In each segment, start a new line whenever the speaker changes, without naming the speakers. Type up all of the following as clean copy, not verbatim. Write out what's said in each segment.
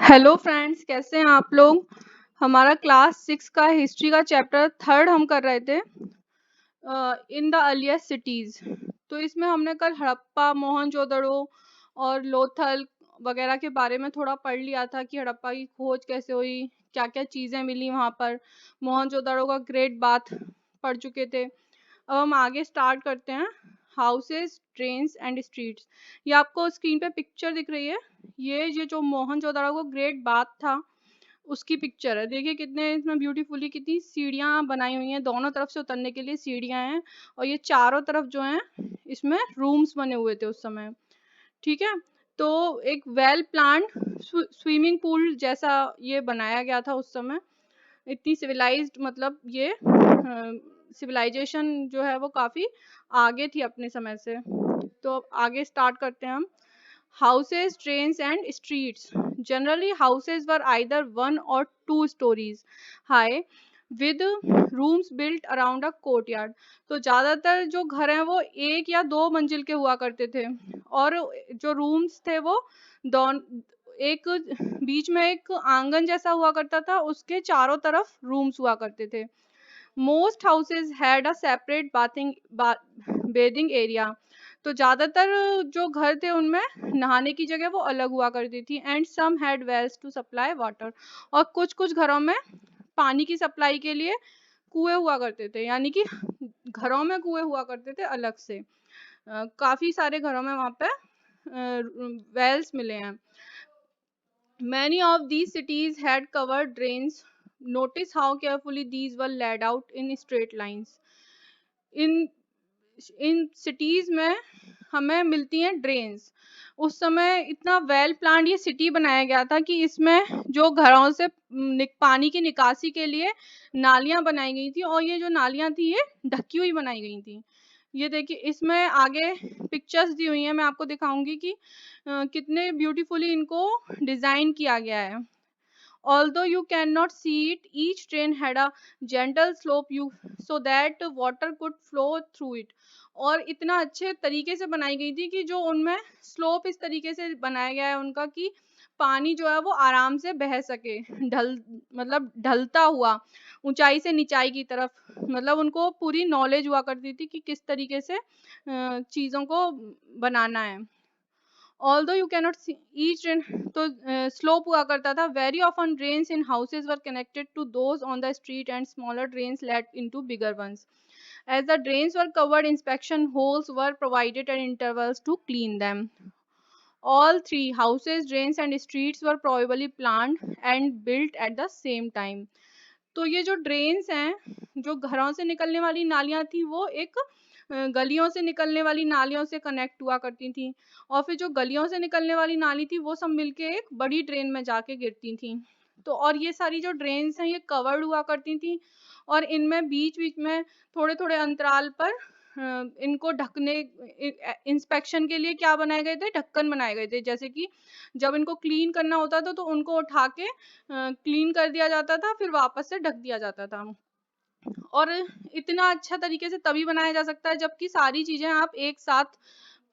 Hello friends, कैसे हैं आप लोग। हमारा क्लास 6 का हिस्ट्री का चैप्टर 3 हम कर रहे थे, इन द अर्लीस्ट सिटीज। तो इसमें हमने कल हड़प्पा, मोहनजोदड़ो और लोथल वगैरह के बारे में थोड़ा पढ़ लिया था कि हड़प्पा की खोज कैसे हुई, क्या क्या चीज़ें मिली वहाँ पर। मोहनजोदड़ो का ग्रेट बाथ पढ़ चुके थे। अब हम आगे स्टार्ट करते हैं। Houses, trains and streets. ये आपको स्क्रीन पे पिक्चर दिख रही है। ये जो मोहनजोदड़ो का ग्रेट बाथ था उसकी पिक्चर है। देखिए कितने इसमें ब्यूटीफुली कितनी सीढ़ियाँ बनाई हुई हैं, दोनों तरफ से उतरने के लिए सीढ़ियाँ हैं। और ये चारों तरफ जो हैं इसमें रूम्स बने हुए थे उस समय। ठीक है, तो एक वेल प्लान्ड स्विमिंग पूल जैसा ये बनाया गया था उस समय। इतनी सिविलाइज्ड, मतलब ये सिविलाइजेशन जो है वो काफ़ी आगे थी अपने समय से। तो अब आगे स्टार्ट करते हैं हम। Houses, trains and streets. Generally, houses were either 1 or 2 stories high with rooms built around a courtyard. तो ज़्यादातर जो घर हैं वो 1 या 2 मंजिल के हुआ करते थे, और जो रूम्स थे वो दोन एक बीच में एक आंगन जैसा हुआ करता था, उसके चारों तरफ रूम्स हुआ करते थे। Most houses had a separate bathing area. तो ज़्यादातर जो घर थे उनमें नहाने की जगह वो अलग हुआ करती थी। And some had wells to supply water. और कुछ कुछ घरों में पानी की सप्लाई के लिए कुएं हुआ करते थे, यानी कि घरों में कुएं हुआ करते थे अलग से। काफ़ी सारे घरों में वहाँ पे वेल्स मिले हैं। Many of these cities had covered drains. Notice how carefully these were laid out in straight lines. In in cities में हमें मिलती हैं ड्रेन्स। उस समय इतना वेल प्लान्ड ये सिटी बनाया गया था कि इसमें जो घरों से पानी की निकासी के लिए नालियां बनाई गई थी, और ये जो नालियां थी ये ढकी हुई बनाई गई थी। ये देखिए इसमें आगे पिक्चर्स दी हुई हैं, मैं आपको दिखाऊंगी कि कितने ब्यूटीफुली इनको डिजाइन किया गया है। Although you cannot see it, each train had a gentle slope so that water could flow through it. और इतना अच्छे तरीके से बनाई गई थी कि जो उनमें स्लोप इस तरीके से बनाया गया है उनका कि पानी जो है वो आराम से बह सके, मतलब ढलता हुआ ऊंचाई से निचाई की तरफ। मतलब उनको पूरी नॉलेज हुआ करती थी कि किस तरीके से चीज़ों को बनाना है। Although you cannot see each drain, तो स्लोप हुआ करता था। Very often drains in houses were connected to those on the street and smaller drains led into bigger ones. As the drains were covered, inspection holes were provided at intervals to clean them. All three houses, drains and streets were probably planned and built at the same time. तो ये जो drains हैं, जो घरों से निकलने वाली नालियाँ थी, वो एक गलियों से निकलने वाली नालियों से कनेक्ट हुआ करती थी। और फिर जो गलियों से निकलने वाली नाली थी वो सब मिलके एक बड़ी ड्रेन में जाके गिरती थी। तो और ये सारी जो ड्रेन्स हैं ये कवर्ड हुआ करती थी, और इनमें बीच बीच में थोड़े थोड़े अंतराल पर इनको ढकने, इंस्पेक्शन के लिए क्या बनाए गए थे, ढक्कन बनाए गए थे। जैसे कि जब इनको क्लीन करना होता था तो उनको उठा के क्लीन कर दिया जाता था, फिर वापस से ढक दिया जाता था। और इतना अच्छा तरीके से तभी बनाया जा सकता है जबकि सारी चीज़ें आप एक साथ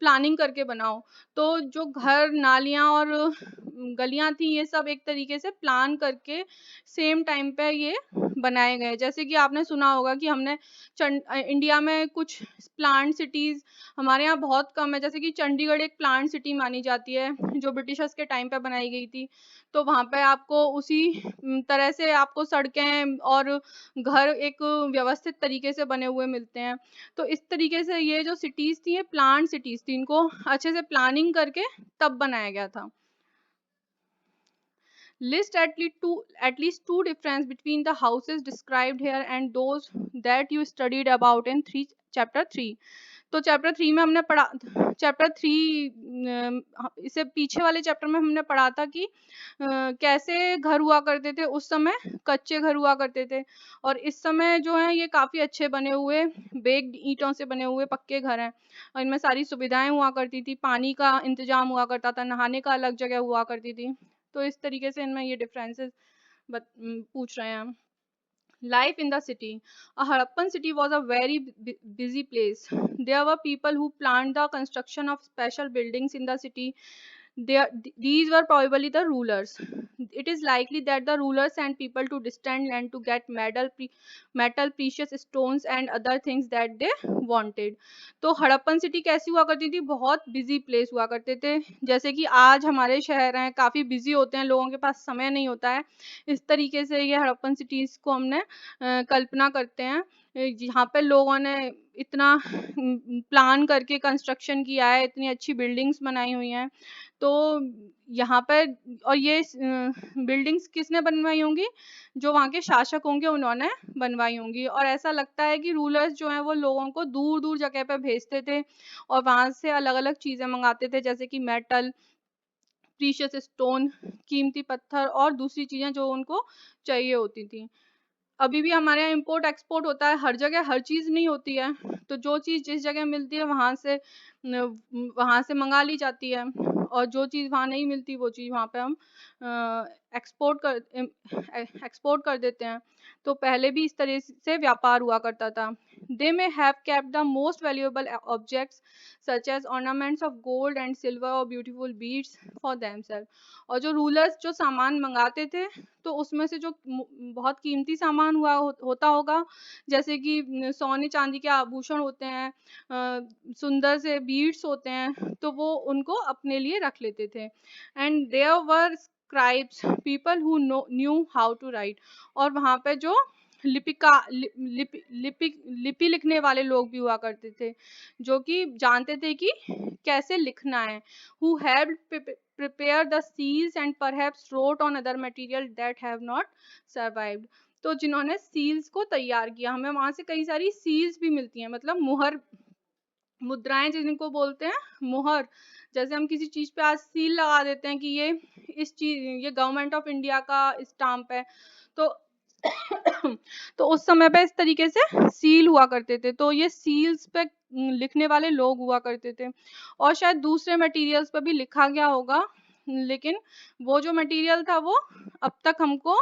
प्लानिंग करके बनाओ। तो जो घर, नालियाँ और गलियाँ थी ये सब एक तरीके से प्लान करके सेम टाइम पे ये बनाए गए। जैसे कि आपने सुना होगा कि हमने इंडिया में कुछ प्लांट सिटीज़ हमारे यहाँ बहुत कम है। जैसे कि चंडीगढ़ एक प्लांट सिटी मानी जाती है जो ब्रिटिशर्स के टाइम पे बनाई गई थी। तो वहाँ पे आपको उसी तरह से आपको सड़कें और घर एक व्यवस्थित तरीके से बने हुए मिलते हैं। तो इस तरीके से ये जो सिटीज़ थी ये प्लांट सिटीज़ थी, इनको अच्छे से प्लानिंग करके तब बनाया गया था। List at least two difference between the houses described here and those that you studied about in chapter 3. तो चैप्टर 3 में हमने पढ़ा, चैप्टर 3 इससे पीछे वाले चैप्टर में हमने पढ़ा था कि कैसे घर हुआ करते थे। उस समय कच्चे घर हुआ करते थे, और इस समय जो है ये काफ़ी अच्छे बने हुए बेक्ड ईंटों से बने हुए पक्के घर हैं, और इनमें सारी सुविधाएं हुआ करती थी, पानी का इंतजाम हुआ करता था, नहाने का अलग जगह हुआ करती थी। तो इस तरीके से इनमें ये डिफरेंसेस पूछ रहे हैं हम। Life in the city. A Harappan city was a very busy place. There were people who planned the construction of special buildings in the city These were probably the rulers. It is likely that the rulers sent people to distant land to get metal, precious stones and other things that they wanted. तो Harappan city कैसी हुआ करती थी? बहुत busy place हुआ करते थे। जैसे कि आज हमारे शहर हैं, काफ़ी बिजी होते हैं, लोगों के पास समय नहीं होता है। इस तरीके से ये हड़प्पन सिटीज़ को हमने कल्पना करते हैं, जहाँ पे लोगों ने इतना प्लान करके कंस्ट्रक्शन किया है, इतनी अच्छी बिल्डिंग्स बनाई हुई हैं। तो यहाँ पर और ये बिल्डिंग्स किसने बनवाई होंगी? जो वहाँ के शासक होंगे उन्होंने बनवाई होंगी। और ऐसा लगता है कि रूलर्स जो हैं वो लोगों को दूर-दूर जगह पे भेजते थे और वहाँ से अलग-अलग चीज़ें मँगाते थे, जैसे कि मेटल, प्रीशियस स्टोन, कीमती पत्थर और दूसरी चीज़ें जो उनको चाहिए होती थी। अभी भी हमारे यहाँ इम्पोर्ट एक्सपोर्ट होता है, हर जगह हर चीज़ नहीं होती है, तो जो चीज़ जिस जगह मिलती है वहाँ से मंगा ली जाती है, और जो चीज़ वहाँ नहीं मिलती वो चीज़ वहाँ पे हम एक्सपोर्ट कर देते हैं। तो पहले भी इस तरह से व्यापार हुआ करता था। They may have kept the most valuable objects such as ornaments of gold and silver or beautiful beads for themselves. और जो रूलर्स जो सामान मंगाते थे तो उसमें से जो बहुत कीमती सामान होता होगा, जैसे कि सोने चांदी के आभूषण होते हैं, सुंदर से बीड्स होते हैं, तो वो उनको अपने लिए रख लेते थे। And there were scribes, people who knew how to write. और वहाँ पे जो लिपि लिखने वाले लोग भी हुआ करते थे, जो कि जानते थे कि कैसे लिखना है। Who helped prepare the seals and perhaps wrote on other material that have not survived. तो जिन्होंने सील्स को तैयार किया, हमें वहां से कई सारी सील्स भी मिलती हैं, मतलब मुहर, मुद्राएं जिनको बोलते हैं, मुहर। जैसे हम किसी चीज पे आज सील लगा देते हैं कि ये गवर्नमेंट ऑफ इंडिया का स्टाम्प है, तो तो उस समय पे इस तरीके से सील हुआ करते थे। तो ये सील्स पे लिखने वाले लोग हुआ करते थे, और शायद दूसरे मटेरियल्स पे भी लिखा गया होगा, लेकिन वो जो मटेरियल था वो अब तक हमको,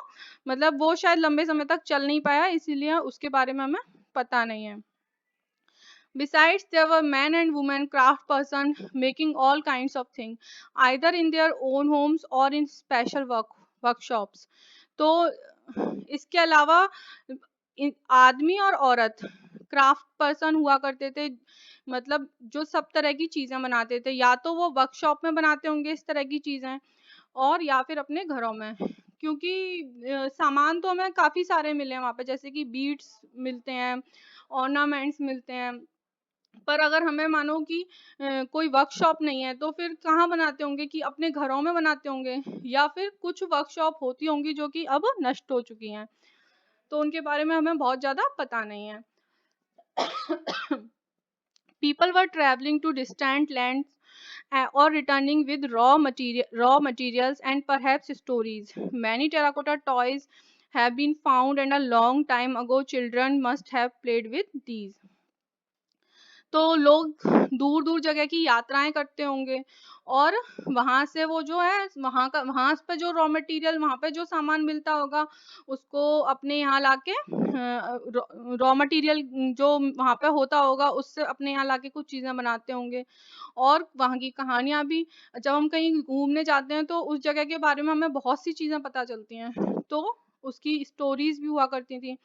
मतलब वो शायद लंबे समय तक चल नहीं पाया, इसीलिए उसके बारे में हमें पता नहीं है। Besides, there were men and women craft person making all kinds of things, either in their own homes or in special workshops. तो इसके अलावा आदमी और औरत क्राफ्ट पर्सन हुआ करते थे, मतलब जो सब तरह की चीजें बनाते थे, या तो वो वर्कशॉप में बनाते होंगे इस तरह की चीजें, और या फिर अपने घरों में, क्योंकि सामान तो हमें काफी सारे मिले हैं वहाँ पे, जैसे कि बीड्स मिलते हैं, ऑर्नामेंट्स मिलते हैं। पर अगर हमें मानो कि कोई वर्कशॉप नहीं है, तो फिर कहाँ बनाते होंगे? कि अपने घरों में बनाते होंगे, या फिर कुछ वर्कशॉप होती होंगी जो कि अब नष्ट हो चुकी हैं, तो उनके बारे में हमें बहुत ज़्यादा पता नहीं है। People were traveling to distant lands or returning with raw materials and perhaps stories. Many terracotta toys have been found, and a long time ago children must have played with these. तो लोग दूर-दूर जगह की यात्राएँ करते होंगे, और वहाँ से वो जो है वहाँ पे जो रॉ मटेरियल, वहाँ पे जो सामान मिलता होगा, उसको अपने यहाँ लाके रॉ मटेरियल जो वहाँ पे होता होगा उससे अपने यहाँ लाके कुछ चीज़ें बनाते होंगे। और वहाँ की कहानियाँ भी, जब हम कहीं घूमने जाते हैं तो उस जगह के बारे में हमें बहुत सी चीज़ें पता चलती हैं, तो उसकी स्टोरीज़ भी हुआ करती थी।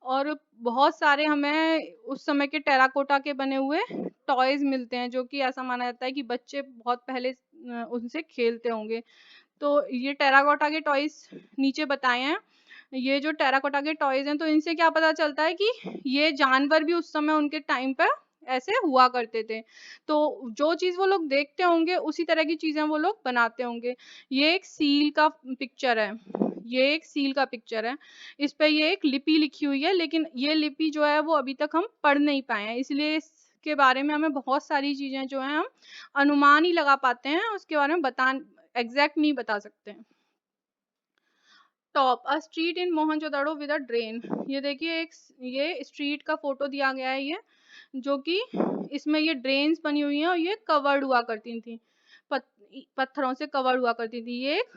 और बहुत सारे हमें उस समय के टेराकोटा के बने हुए टॉयज़ मिलते हैं, जो कि ऐसा माना जाता है कि बच्चे बहुत पहले उनसे खेलते होंगे। तो ये टेराकोटा के टॉयज़ नीचे बताए हैं। ये जो टेराकोटा के टॉयज़ हैं, तो इनसे क्या पता चलता है कि ये जानवर भी उस समय उनके टाइम पे ऐसे हुआ करते थे। तो जो चीज़ वो लोग देखते होंगे, उसी तरह की चीज़ें वो लोग बनाते होंगे। ये एक सील का पिक्चर है। ये एक सील का पिक्चर है। इस पे ये एक लिपि लिखी हुई है, लेकिन ये लिपि जो है वो अभी तक हम पढ़ नहीं पाए हैं, इसलिए इसके बारे में हमें बहुत सारी चीज़ें जो हैं हम अनुमान ही लगा पाते हैं, उसके बारे में एग्ज़ैक्ट नहीं बता सकते हैं। Top a street in Mohenjodaro with a drain. ये देखिए ये स्ट्रीट का फोटो दिया गया है, ये जो कि इसमें ये ड्रेन्स बनी हुई हैं और ये कवर्ड हुआ करती थी, पत्थरों से कवर्ड हुआ करती थी। ये एक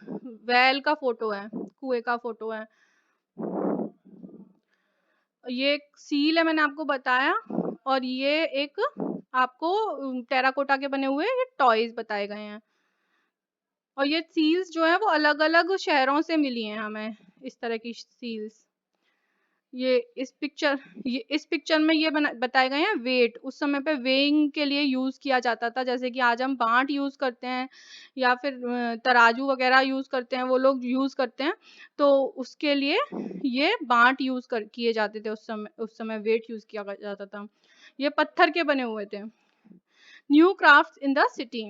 वेल का फोटो है, कुएं का फोटो है। ये एक सील है, मैंने आपको बताया, और ये एक आपको टेराकोटा के बने हुए ये टॉयज बताए गए हैं। और ये सील्स जो है वो अलग अलग शहरों से मिली हैं हमें, इस तरह की सील्स। ये इस पिक्चर में ये बताए गए हैं वेट। उस समय पे वेइंग के लिए यूज किया जाता था, जैसे कि आज हम बांट यूज करते हैं या फिर तराजू वगैरह यूज करते हैं, वो लोग यूज करते हैं, तो उसके लिए ये बांट यूज कर किए जाते थे। उस समय वेट यूज किया जाता था। ये पत्थर के बने हुए थे। New crafts in the city.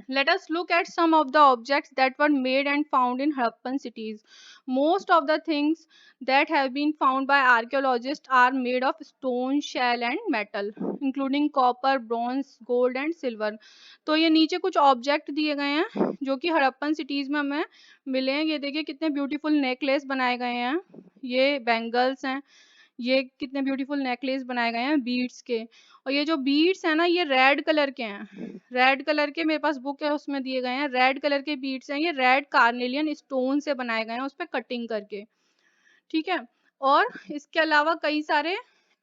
Let us look at some of the objects that were made and found in Harappan cities. Most of the things that have been found by archaeologists are made of stone, shell and metal, including copper, bronze, gold and silver. तो ये नीचे कुछ object दिए गए हैं जो कि Harappan cities में हमें मिले हैं। ये देखिए कितने ब्यूटीफुल नेकलेस बनाए गए हैं, ये बैंगल्स हैं, ये कितने ब्यूटीफुल नेकलेस बनाए गए हैं बीड्स के। और ये जो बीड्स हैं ना, ये रेड कलर के हैं। रेड कलर के, मेरे पास बुक है उसमें दिए गए हैं, रेड कलर के बीड्स हैं। ये रेड कार्नेलियन स्टोन से बनाए गए हैं, उस पर कटिंग करके। ठीक है। और इसके अलावा कई सारे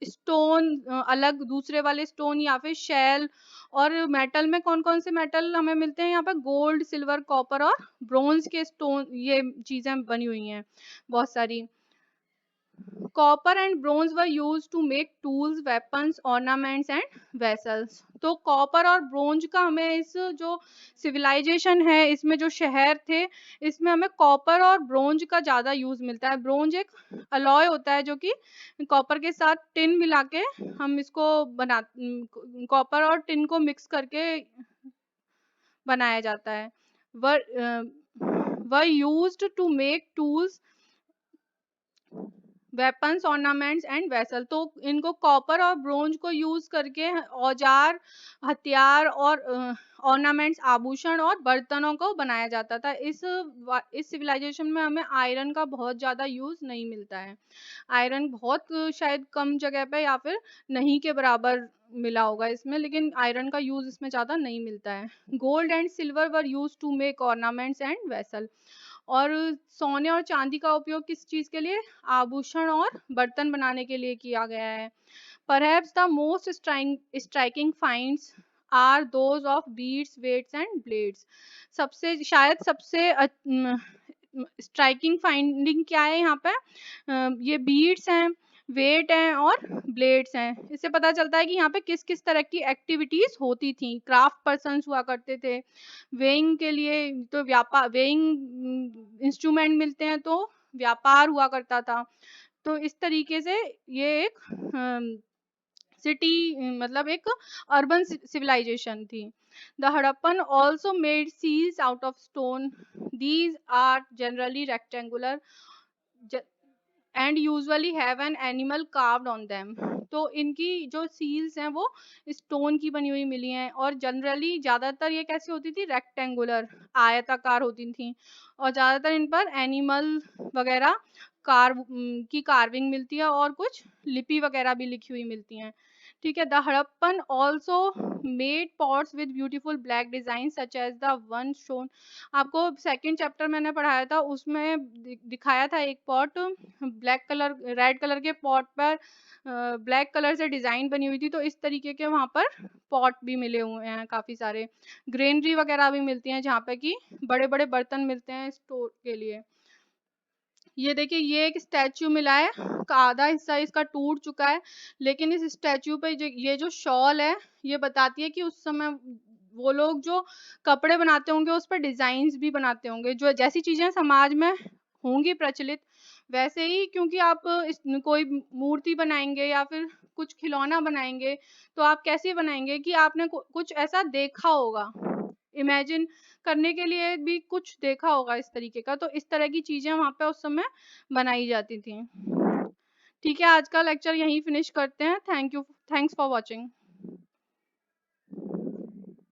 स्टोन, अलग दूसरे वाले स्टोन या फिर शेल। और मेटल में कौन कौन से मेटल हमें मिलते हैं यहाँ पे? गोल्ड, सिल्वर, कॉपर और ब्रोंज के स्टोन, ये चीजें बनी हुई हैं बहुत सारी। Copper and bronze were use to make tools, weapons, ornaments and vessels. तो कॉपर और ब्रोंज का हमें, इस जो सिविलाइजेशन है इसमें जो शहर थे, इसमें हमें कॉपर और ब्रोंज का ज्यादा यूज मिलता है। ब्रोंज एक अलॉय होता है जो कि कॉपर के साथ टिन मिला के हम इसको बना, कॉपर और टिन को मिक्स करके बनाया जाता है। Were used to make tools, weapons, ornaments and vessel. तो इनको कॉपर और ब्रोंज को यूज करके औजार, हथियार और ऑर्नामेंट्स, आभूषण और बर्तनों को बनाया जाता था। इस सिविलाइजेशन में हमें आयरन का बहुत ज्यादा यूज नहीं मिलता है। आयरन बहुत शायद कम जगह पे या फिर नहीं के बराबर मिला होगा इसमें, लेकिन आयरन का यूज इसमें ज्यादा नहीं मिलता है। Gold and silver were use to make ornaments and vessel. और सोने और चांदी का उपयोग किस चीज के लिए? आभूषण और बर्तन बनाने के लिए किया गया है। Perhaps the most striking finds are those of beads, weights and blades. सबसे शायद सबसे स्ट्राइकिंग फाइंडिंग क्या है यहाँ पे? ये बीड्स हैं, वेट हैं और ब्लेड्स हैं। इससे पता चलता है कि यहाँ पे किस किस तरह की एक्टिविटीज होती थी। क्राफ्ट पर्सन्स हुआ करते थे, वेइंग के लिए तो व्यापार, वेइंग इंस्ट्रूमेंट मिलते हैं तो व्यापार हुआ करता था। तो इस तरीके से ये एक सिटी, मतलब एक अर्बन सिविलाइजेशन थी। The Harappan also made seals out of stone. These are generally rectangular and usually have an animal carved on them. तो इनकी जो सील्स हैं वो स्टोन की बनी हुई मिली हैं, और जनरली ज्यादातर ये कैसी होती थी? रेक्टेंगुलर, आयताकार होती थी। और ज्यादातर इन पर एनिमल वगैरह की कार्विंग मिलती है, और कुछ लिपि वगैरह भी लिखी हुई मिलती हैं। ठीक है। The Harappan also made pots with beautiful black design such as the one shown. आपको सेकंड चैप्टर मैंने पढ़ाया था, उसमें दिखाया था एक pot, black colour, red colour के पॉट पर ब्लैक कलर से डिजाइन बनी हुई थी। तो इस तरीके के वहां पर पॉट भी मिले हुए हैं काफी सारे। ग्रेनरी वगैरह भी मिलती हैं जहाँ पे कि बड़े बड़े बर्तन मिलते हैं स्टोर के लिए। ये देखिए, ये एक स्टैचू मिला है, का आधा हिस्सा इसका टूट चुका है, लेकिन इस स्टैचू पे ये जो शॉल है, ये बताती है कि उस समय वो लोग जो कपड़े बनाते होंगे उस पर डिजाइन्स भी बनाते होंगे, जो जैसी चीजें समाज में होंगी प्रचलित वैसे ही। क्योंकि आप कोई मूर्ति बनाएंगे या फिर कुछ खिलौना बनाएंगे, तो आप कैसे बनाएंगे कि आपने कुछ ऐसा देखा होगा, इमेजिन करने के लिए भी कुछ देखा होगा इस तरीके का। तो इस तरह की चीजें वहां पे उस समय बनाई जाती थी। ठीक है, आज का लेक्चर यहीं फिनिश करते हैं। Thank you, thanks for watching.